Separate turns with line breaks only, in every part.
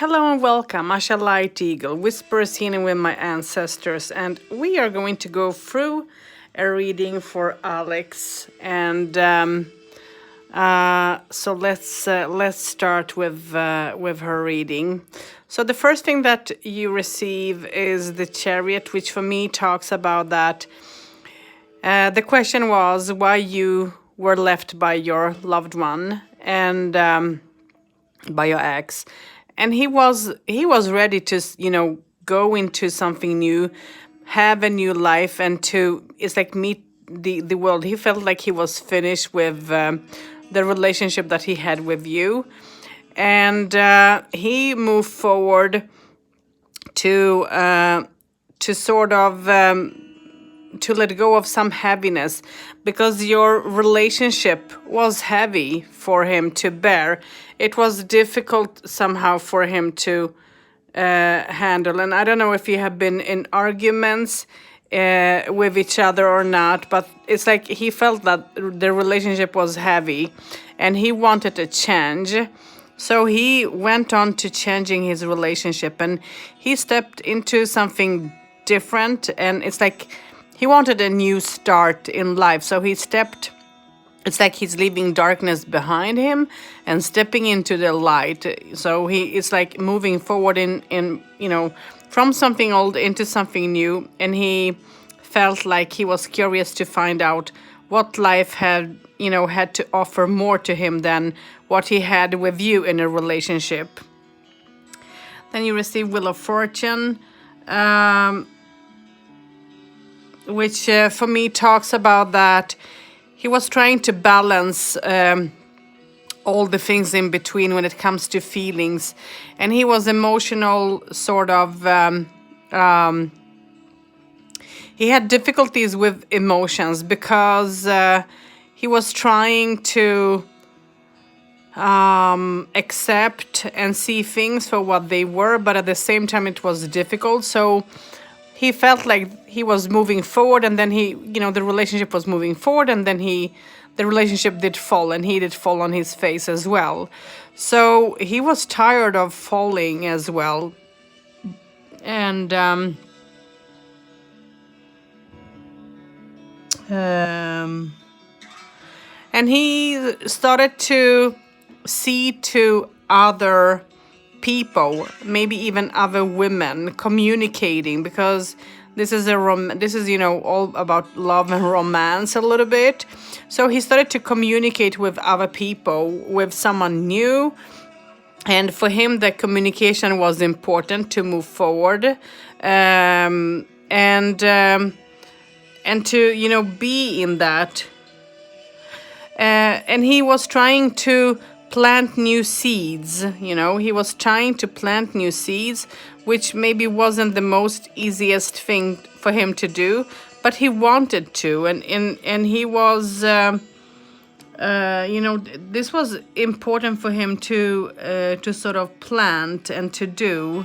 Hello and welcome, Asha Light Eagle, Whispers Healing with my ancestors, and we are going to go through a reading for Alex. And so let's start with her reading. So the first thing that you receive is the Chariot, which for me talks about that. The question was why you were left by your loved one and by your ex, and he was ready to go into something new, have a new life, and to it's like meet the world. He felt like he was finished with the relationship that he had with you, and he moved forward to sort of to let go of some heaviness, because your relationship was heavy for him to bear. It was difficult somehow for him to handle. And I don't know if you have been in arguments with each other or not, but it's like he felt that the relationship was heavy and he wanted a change. So he went on to changing his relationship, and he stepped into something different, and it's like he wanted a new start in life. So he stepped, it's like he's leaving darkness behind him and stepping into the light. So it's like moving forward in from something old into something new. And he felt like he was curious to find out what life had to offer more to him than what he had with you in a relationship. Then you receive Wheel of Fortune, which for me talks about that he was trying to balance all the things in between when it comes to feelings. And he was emotional, sort of, he had difficulties with emotions because he was trying to accept and see things for what they were, but at the same time it was difficult. So he felt like he was moving forward, and then the relationship was moving forward, and then the relationship did fall, and he did fall on his face as well. So he was tired of falling as well. And and he started to see to other people, maybe even other women, communicating, because this is all about love and romance a little bit. So he started to communicate with other people, with someone new, and for him the communication was important to move forward, and to be in that, and he was trying to plant new seeds. He was trying to plant new seeds, which maybe wasn't the most easiest thing for him to do, but he wanted to, and he was this was important for him to sort of plant and to do.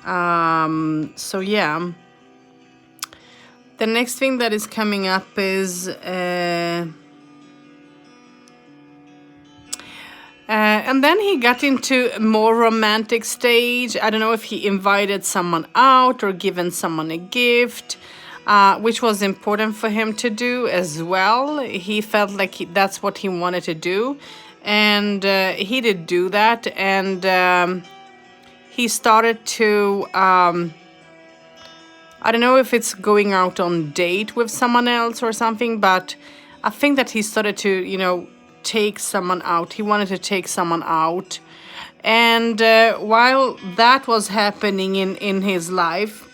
So yeah, the next thing that is coming up is and then he got into a more romantic stage. I don't know if he invited someone out or given someone a gift, which was important for him to do as well. He felt like that's what he wanted to do. And he did do that. And he started to, I don't know if it's going out on date with someone else or something, but I think that he started to, take someone out. He wanted to take someone out. And while that was happening in his life,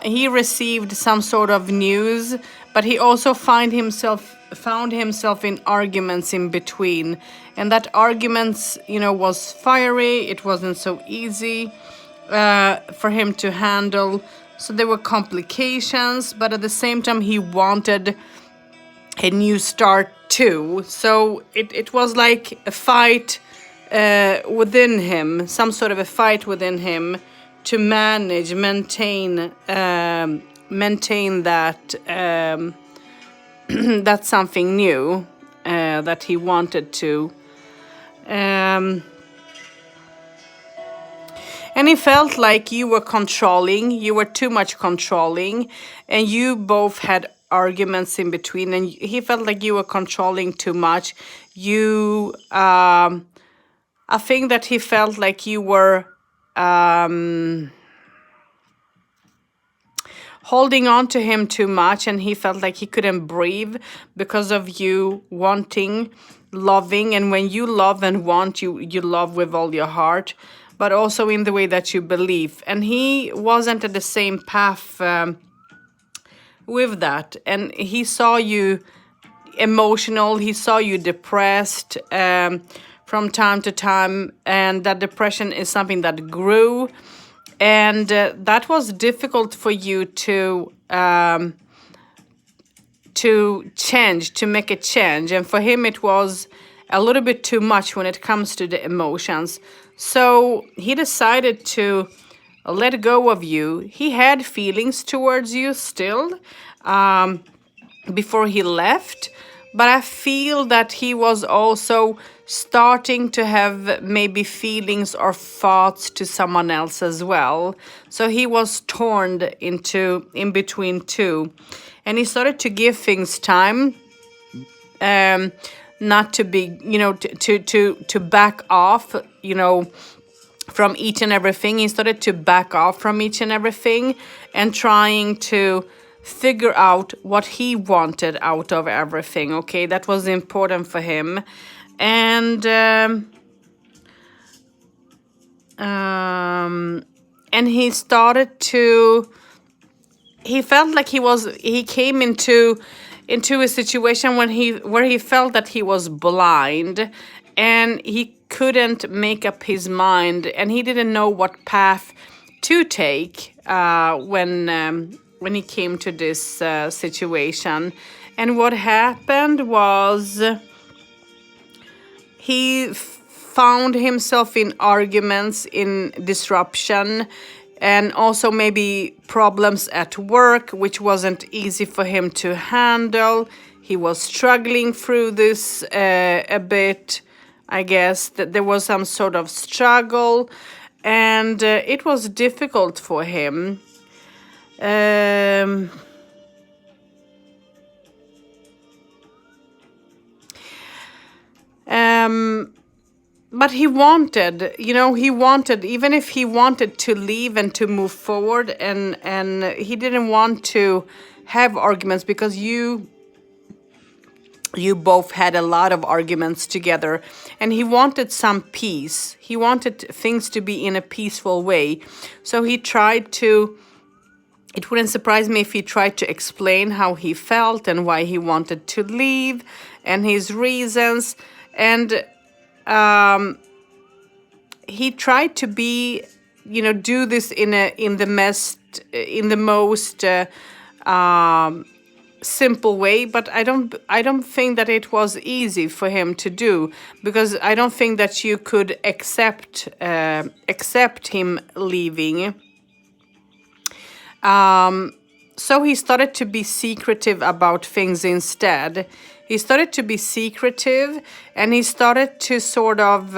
he received some sort of news, but he also found himself in arguments in between. And that arguments, was fiery. It wasn't so easy for him to handle. So there were complications, but at the same time he wanted a new start too. So it was like a fight within him, some sort of a fight within him to maintain that that's something new that he wanted to. And he felt like you were controlling, you were too much controlling, and you both had arguments in between, and he felt like you were controlling too much. You, I think that he felt like you were holding on to him too much, and he felt like he couldn't breathe because of you wanting, loving. And when you love and want, you love with all your heart, but also in the way that you believe. And he wasn't at the same path with that, and he saw you emotional, he saw you depressed from time to time, and that depression is something that grew. And that was difficult for you to change, to make a change. And for him, it was a little bit too much when it comes to the emotions. So he decided to let go of you. He had feelings towards you still before he left, but I feel that he was also starting to have maybe feelings or thoughts to someone else as well. So he was torn in between two, and he started to give things time, not to be, to back off, from each and everything. He started to back off from each and everything, and trying to figure out what he wanted out of everything. Okay, that was important for him. And he started to, he felt like he came into a situation where he felt that he was blind, and he couldn't make up his mind, and he didn't know what path to take when he came to this situation. And what happened was he found himself in arguments, in disruption, and also maybe problems at work, which wasn't easy for him to handle. He was struggling through this a bit. I guess that there was some sort of struggle, and it was difficult for him. But he wanted, even if he wanted to leave and to move forward, and he didn't want to have arguments, because you both had a lot of arguments together, and he wanted some peace. He wanted things to be in a peaceful way. So he tried to, it wouldn't surprise me if he tried to explain how he felt and why he wanted to leave and his reasons. And he tried to be, do this in the most simple way, but I don't think that it was easy for him to do, because I don't think that you could accept him leaving. So he started to be secretive about things instead. He started to be secretive, and he started to sort of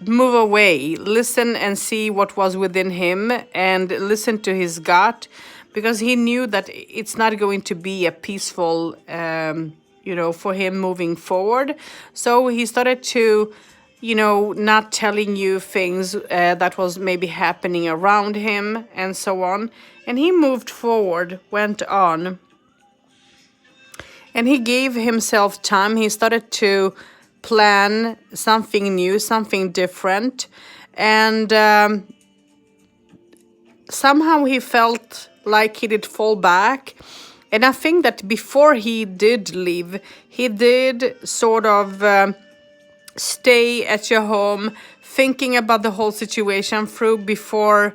move away, listen and see what was within him, and listen to his gut, because he knew that it's not going to be a peaceful, for him moving forward. So he started to, not telling you things that was maybe happening around him and so on. And he moved forward, went on. And he gave himself time. He started to plan something new, something different. And somehow he felt like he did fall back. And I think that before he did leave, he did sort of stay at your home, thinking about the whole situation through before,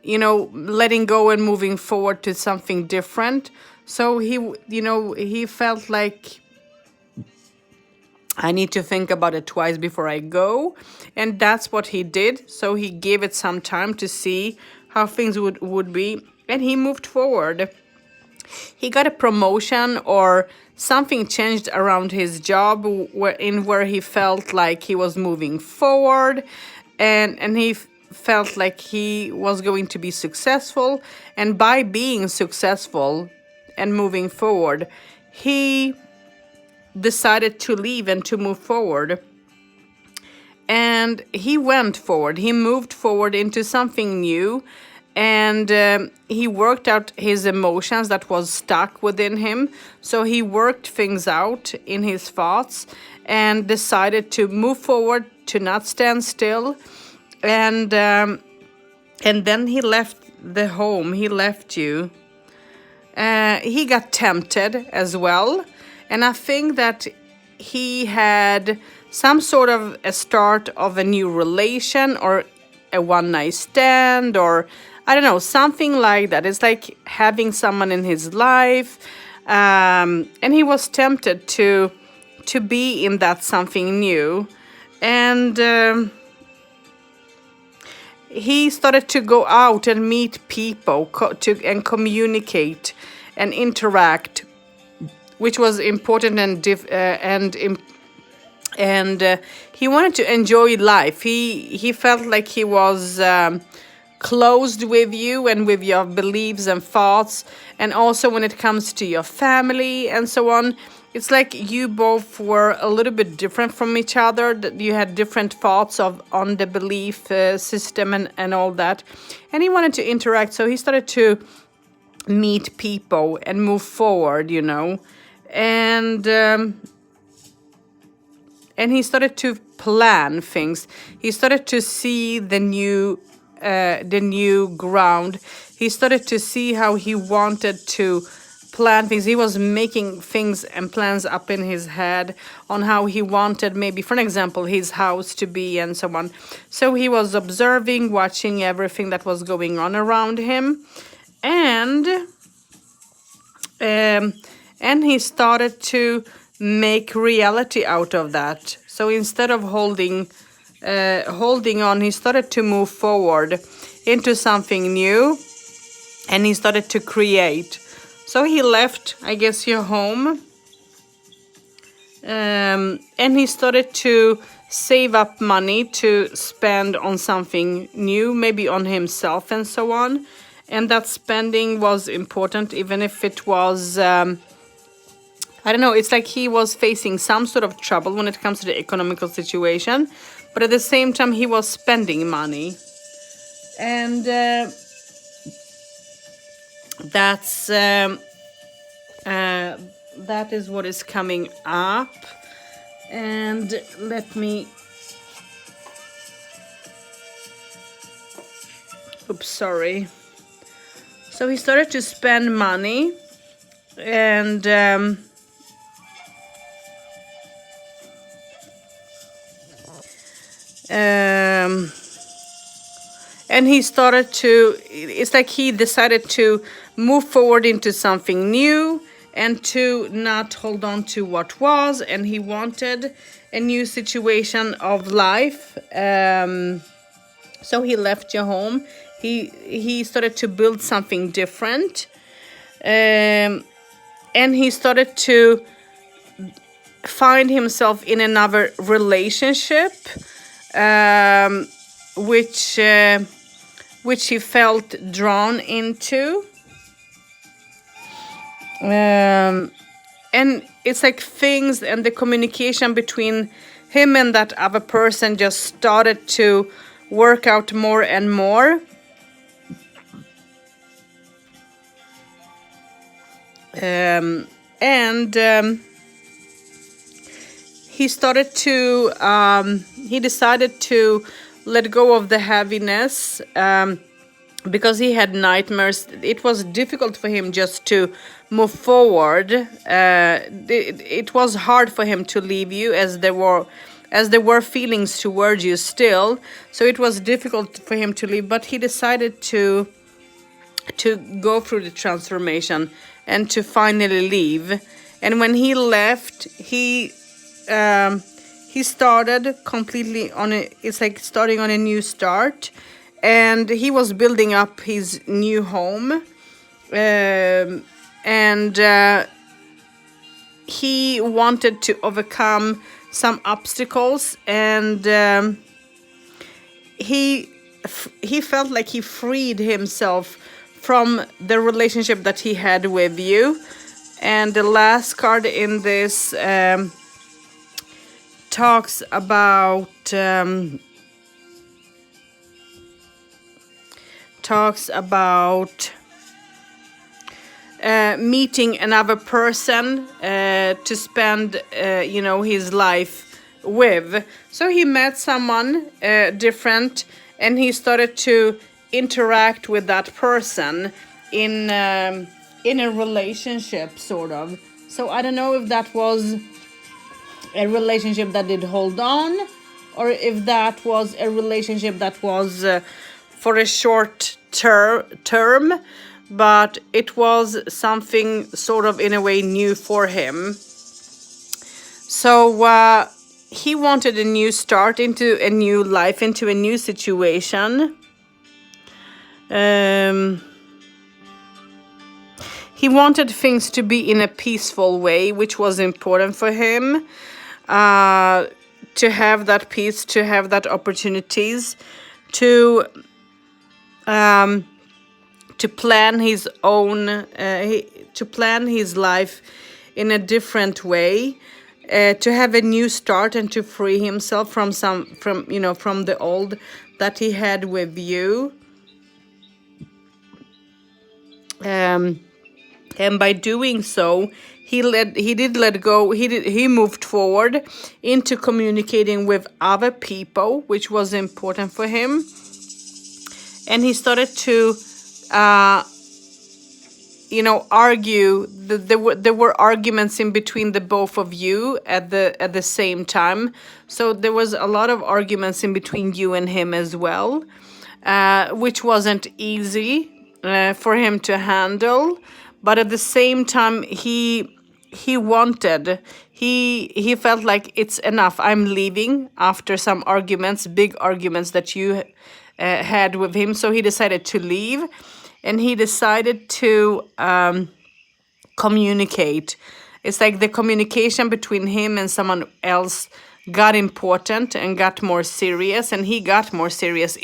letting go and moving forward to something different. So he felt like, I need to think about it twice before I go. And that's what he did. So he gave it some time to see how things would be. And he moved forward. He got a promotion, or something changed around his job where he felt like he was moving forward. And he felt like he was going to be successful, and by being successful and moving forward, he decided to leave and to move forward. And he went forward, he moved forward into something new, and he worked out his emotions that was stuck within him. So he worked things out in his thoughts and decided to move forward, to not stand still. And then he left the home, he left you. He got tempted as well, and I think that he had some sort of a start of a new relation, or a one night stand, or I don't know, something like that. It's like having someone in his life, and he was tempted to be in that something new, and he started to go out and meet people, and communicate and interact, which was important, and he wanted to enjoy life. He felt like he was closed with you and with your beliefs and thoughts, and also when it comes to your family and so on. It's like you both were a little bit different from each other, that you had different thoughts on the belief system and all that. And he wanted to interact, so he started to meet people and move forward, and he started to plan things. He started to see the new ground. He started to see how he wanted to plan things. He was making things and plans up in his head on how he wanted, maybe, for an example, his house to be, and so on. So he was observing, watching everything that was going on around him, and he started to make reality out of that. So instead of holding on, he started to move forward into something new, and he started to create. So he left, I guess, your home, and he started to save up money to spend on something new, maybe on himself and so on. And that spending was important, even if it was, I don't know, it's like he was facing some sort of trouble when it comes to the economical situation, but at the same time he was spending money. And that is what is coming up. And let me, oops, sorry. So he started to spend money, and he started to, it's like he decided to move forward into something new and to not hold on to what was, and he wanted a new situation of life. So he left your home. He started to build something different, and he started to find himself in another relationship, which he felt drawn into. And it's like things and the communication between him and that other person just started to work out more and more. He started to, he decided to let go of the heaviness, because he had nightmares. It was difficult for him just to move forward. It was hard for him to leave you, as there were feelings towards you still. So it was difficult for him to leave, but he decided to go through the transformation and to finally leave. And when he left, he started completely on it's like starting on a new start, and he was building up his new home, and he wanted to overcome some obstacles, and he he felt like he freed himself from the relationship that he had with you. And the last card in this talks about meeting another person to spend his life with. So he met someone different, and he started to interact with that person in a relationship, sort of. So I don't know if that was a relationship that did hold on, or if that was a relationship that was for a short term, but it was something sort of in a way new for him. So he wanted a new start into a new life, into a new situation. He wanted things to be in a peaceful way, which was important for him. To have that peace, to have that opportunities, to plan his own, to plan his life in a different way, to have a new start and to free himself from the old that he had with you. And by doing so, he moved forward into communicating with other people, which was important for him. And he started to argue. There were arguments in between the both of you at the same time. So there was a lot of arguments in between you and him as well, which wasn't easy for him to handle. But at the same time, he felt like it's enough. I'm leaving after some arguments, big arguments that you had with him. So he decided to leave, and he decided to communicate. It's like the communication between him and someone else got important and got more serious, and he got more serious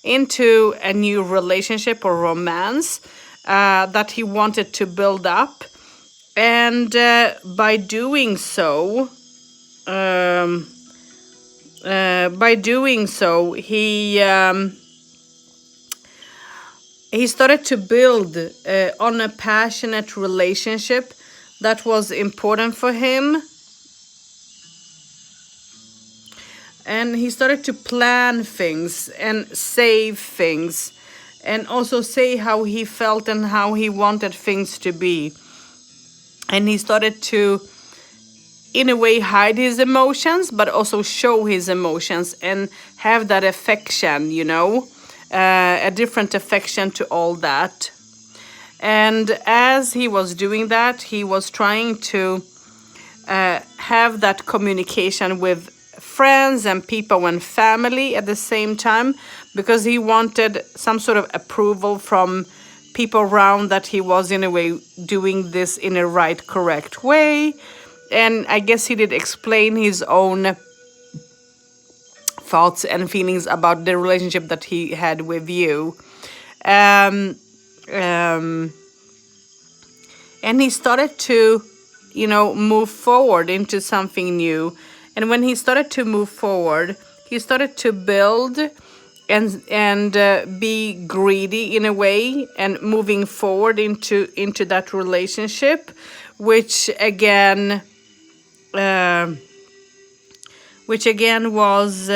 into a new relationship or romance that he wanted to build up. And by doing so, he started to build on a passionate relationship that was important for him. And he started to plan things and save things, and also say how he felt and how he wanted things to be. And he started to, in a way, hide his emotions, but also show his emotions and have that affection, a different affection to all that. And as he was doing that, he was trying to have that communication with friends and people and family at the same time, because he wanted some sort of approval from people around that he was in a way doing this in a right, correct way. And I guess he did explain his own thoughts and feelings about the relationship that he had with you. And he started to, move forward into something new. And when he started to move forward, he started to build and be greedy in a way, and moving forward into that relationship, which again was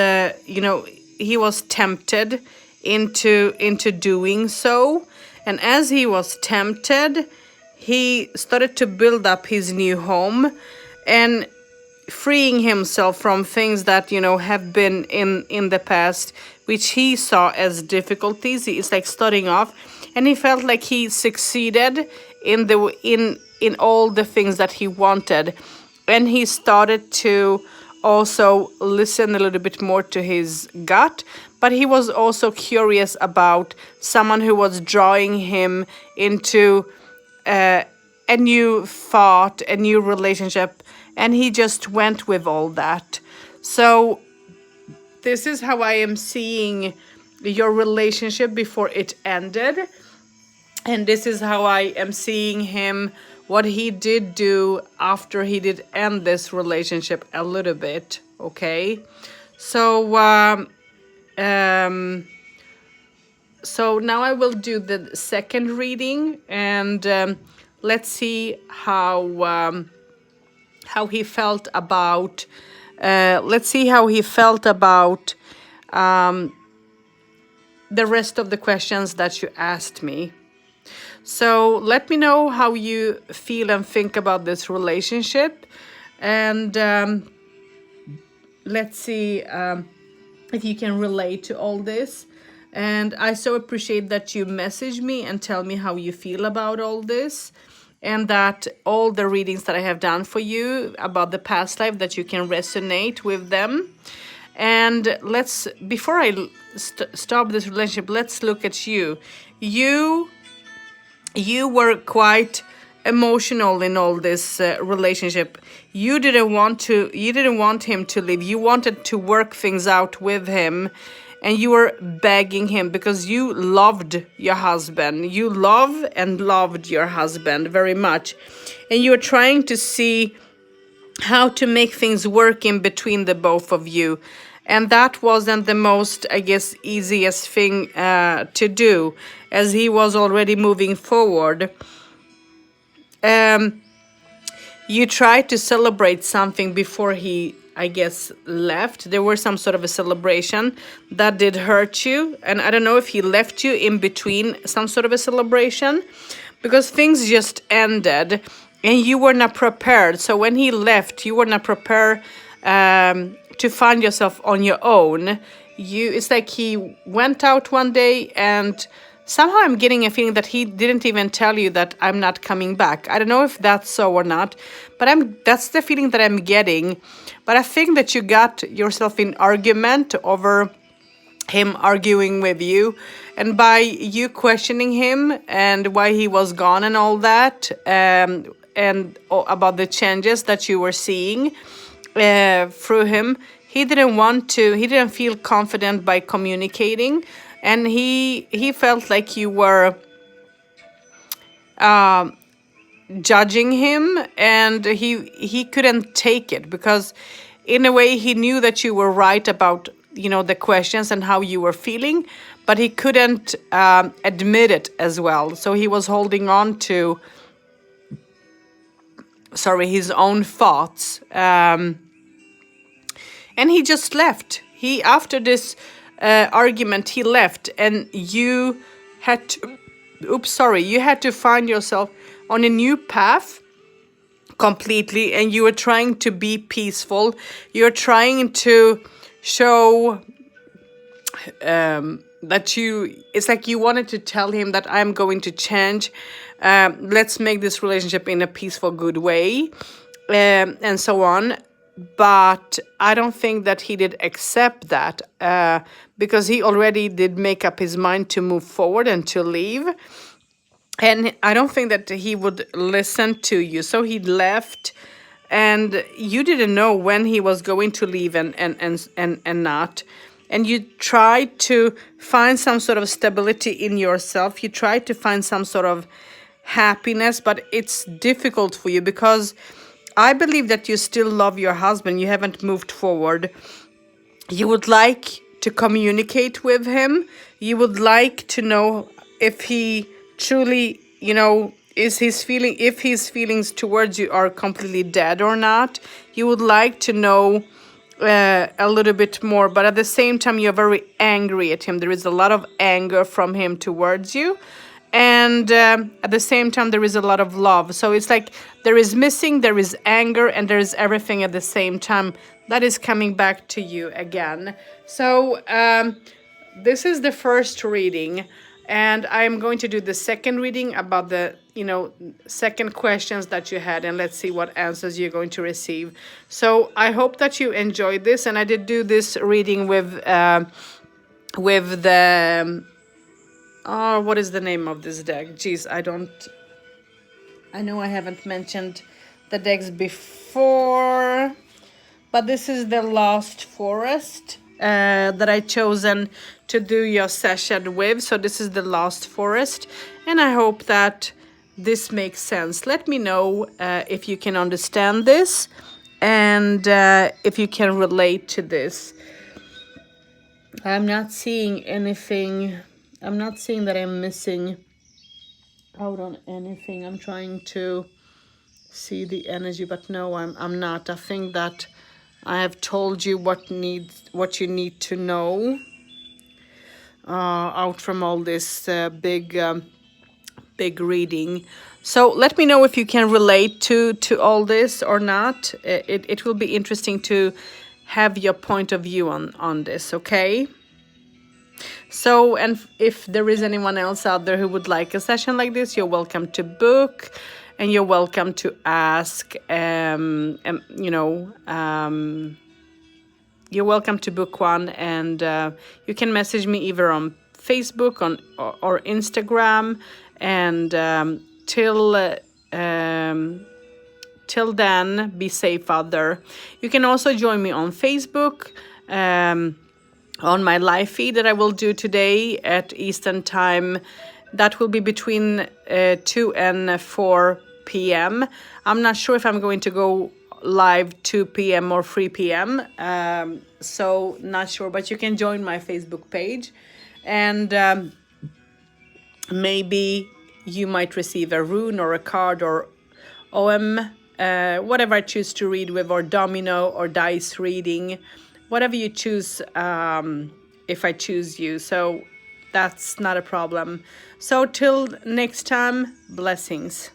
he was tempted into doing so. And as he was tempted, he started to build up his new home and freeing himself from things that have been in the past, which he saw as difficulties. It's like starting off, and he felt like he succeeded in all the things that he wanted. And he started to also listen a little bit more to his gut, but he was also curious about someone who was drawing him into a new thought, a new relationship, and he just went with all that. So this is how I am seeing, your relationship before it ended. And this is how I am seeing him, what he did do after he did end this relationship a little bit. Okay, so so now I will do the second reading, and let's see how he felt about let's see how he felt about the rest of the questions that you asked me. So let me know how you feel and think about this relationship, and let's see if you can relate to all this. And I so appreciate that you message me and tell me how you feel about all this, and that all the readings that I have done for you about the past life, that you can resonate with them. And let's, before I stop this relationship, let's look at you. You were quite emotional in all this relationship. You didn't want him to leave. You wanted to work things out with him, and you were begging him because you loved your husband. You love and loved your husband very much, and you were trying to see how to make things work in between the both of you. And that wasn't the most, I guess, easiest thing to do, as he was already moving forward. You tried to celebrate something before he, I guess, left. There was some sort of a celebration that did hurt you. And I don't know if he left you in between some sort of a celebration, because things just ended and you were not prepared. So when he left, you were not prepared to find yourself on your own. It's like he went out one day, and somehow I'm getting a feeling that he didn't even tell you that I'm not coming back. I don't know if that's so or not, but that's the feeling that I'm getting. But I think that you got yourself in argument over him arguing with you, and by you questioning him and why he was gone and all that, and about the changes that you were seeing through him, he didn't feel confident by communicating, and he felt like you were judging him, and he couldn't take it, because in a way he knew that you were right about, the questions and how you were feeling, but he couldn't admit it as well. So he was holding on to his own thoughts, and he just left. After this argument, he left, and you had to find yourself on a new path completely, and you were trying to be peaceful. You're trying to show that it's like you wanted to tell him that I'm going to change. Let's make this relationship in a peaceful, good way, and so on. But I don't think that he did accept that, because he already did make up his mind to move forward and to leave. And I don't think that he would listen to you. So he left, and you didn't know when he was going to leave and not. And you tried to find some sort of stability in yourself. You tried to find some sort of happiness, but it's difficult for you, because I believe that you still love your husband. You haven't moved forward. You would like to communicate with him. You would like to know if he truly, if his feelings towards you are completely dead or not. You would like to know a little bit more, but at the same time, you're very angry at him. There is a lot of anger from him towards you. And at the same time, there is a lot of love. So it's like there is anger, and there is everything at the same time that is coming back to you again. So this is the first reading, and I'm going to do the second reading about the, second questions that you had, and let's see what answers you're going to receive. So I hope that you enjoyed this, and I did do this reading with the... Oh, what is the name of this deck? Jeez, I know I haven't mentioned the decks before, but this is the Lost Forest that I chosen to do your session with. So this is the last forest, and I hope that this makes sense. Let me know if you can understand this, and if you can relate to this. I'm not seeing anything. I'm not seeing that I'm missing out on anything. I'm trying to see the energy, but no, I'm not. I think that I have told you what you need to know out from all this big reading. So let me know if you can relate to all this or not. It will be interesting to have your point of view on this, okay? So, and if there is anyone else out there who would like a session like this, you're welcome to book, and you're welcome to ask. You're welcome to book one, and you can message me either on Facebook or Instagram. And till then, be safe out there. You can also join me on Facebook. On my live feed that I will do today at Eastern time. That will be between 2 and 4 p.m. I'm not sure if I'm going to go live 2 p.m. or 3 p.m. So not sure, but you can join my Facebook page, and maybe you might receive a rune or a card or OM, whatever I choose to read with, or domino or dice reading. Whatever you choose, if I choose you. So that's not a problem. So till next time, blessings.